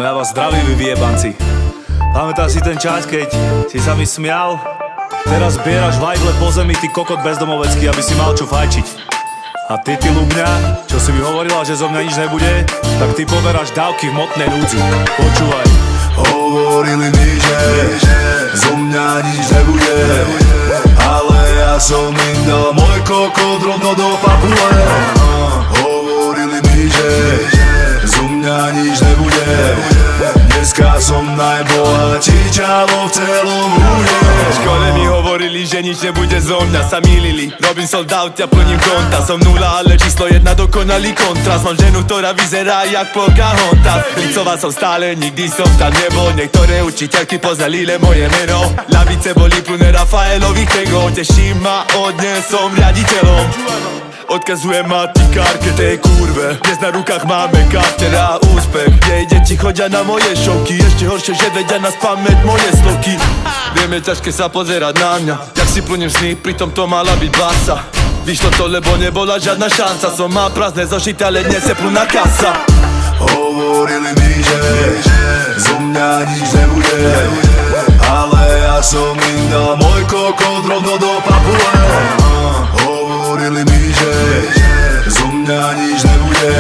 No ja vás zdravím, vy vyjebanci. Pamätáš si ten čas, keď si sa mi smial? Teraz zbieraš vajgle po zemi, ty kokot bezdomovecký, aby si mal čo fajčiť. A ty ľubňa, čo si mi hovorila, že zo mňa nič nebude, tak ty poberáš dávky v motnej núdzi. Počúvaj. Hovorili mi, že zo mňa nič nebude, ale ja som im dal môj kokot rovno do papule. Hovorili mi, že zo mňa nič nebude, dneska som najbohatší čalo v celom húde. V škole mi hovorili, že nič nebude zo mňa, sa mýlili. Robím sold out, ja plním konta. Som nula, ale číslo 1 dokonalý kontrast. Mám ženu, ktorá vyzerá jak Pocahontas. Licová som stále, nikdy som tam nebol. Niektoré učiteľky poznali len moje meno. Lavice boli plné Rafaelových tengov. Teší ma, od dnes som riaditeľom. Odkazujem matikárke tej kurve. Dnes na rukách máme karter a úspech. Jej deti chodia na moje šovky. Ešte horšie, že vedia na spamäť moje sloky. Viem, je ťažké sa pozerať na mňa, jak si plním sny, pritom to mala byť basa. Vyšlo to, lebo nebola žiadna šanca. Som má prázdne zošity, ale dnes je plná kasa. Hovorili mi, že zo mňa nič nebude, ale ja som im dal môj kokot rovno do papule. Hovorili mi, že zo mňa nič nebude,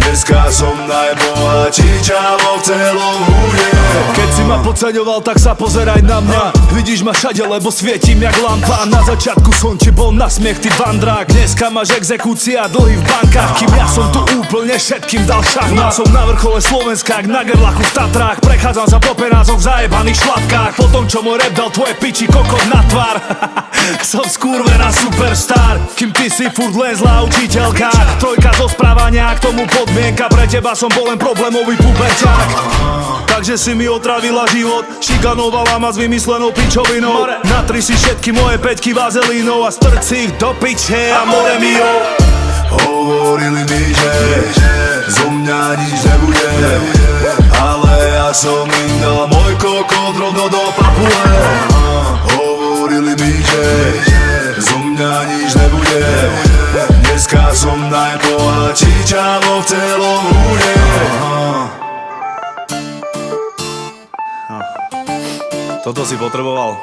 dneska som najbohatší čalo v celom húde. Keď si ma podceňoval, tak sa pozeraj na mňa. Vidíš ma všade, lebo svietim jak lampa. Na začiatku som ti bol na smiech, ty vandrák. Dneska máš exekúcia, dlhy v bankách. Kým ja som tu úplne všetkým dal šachmat. Som na vrchole Slovenska, jak na Gerlachu v Tatrách. Prechádzam sa po penázoch v zajebaných šlapkách. Po tom, čo môj rap dal tvoje piči kokot na tvár. Som skurvená superstar, kým ty si furt len zlá učiteľka. Trojka zo správania, k tomu podmienka. Pre teba som bol len problémový puberťák. Takže si mi otravila život, šikanovala ma s vymyslenou pičovinou. Natri si všetky moje peťky vazelínou a strč si ich do piče a more mio. Hovorili mi, že zo mňa nič nebude, ale ja som im dal môj kokot rovno do papule. Hovorili mi, že zo mňa nič nebude, dneska som najbohatší čalo v celom húde. Toto si potreboval.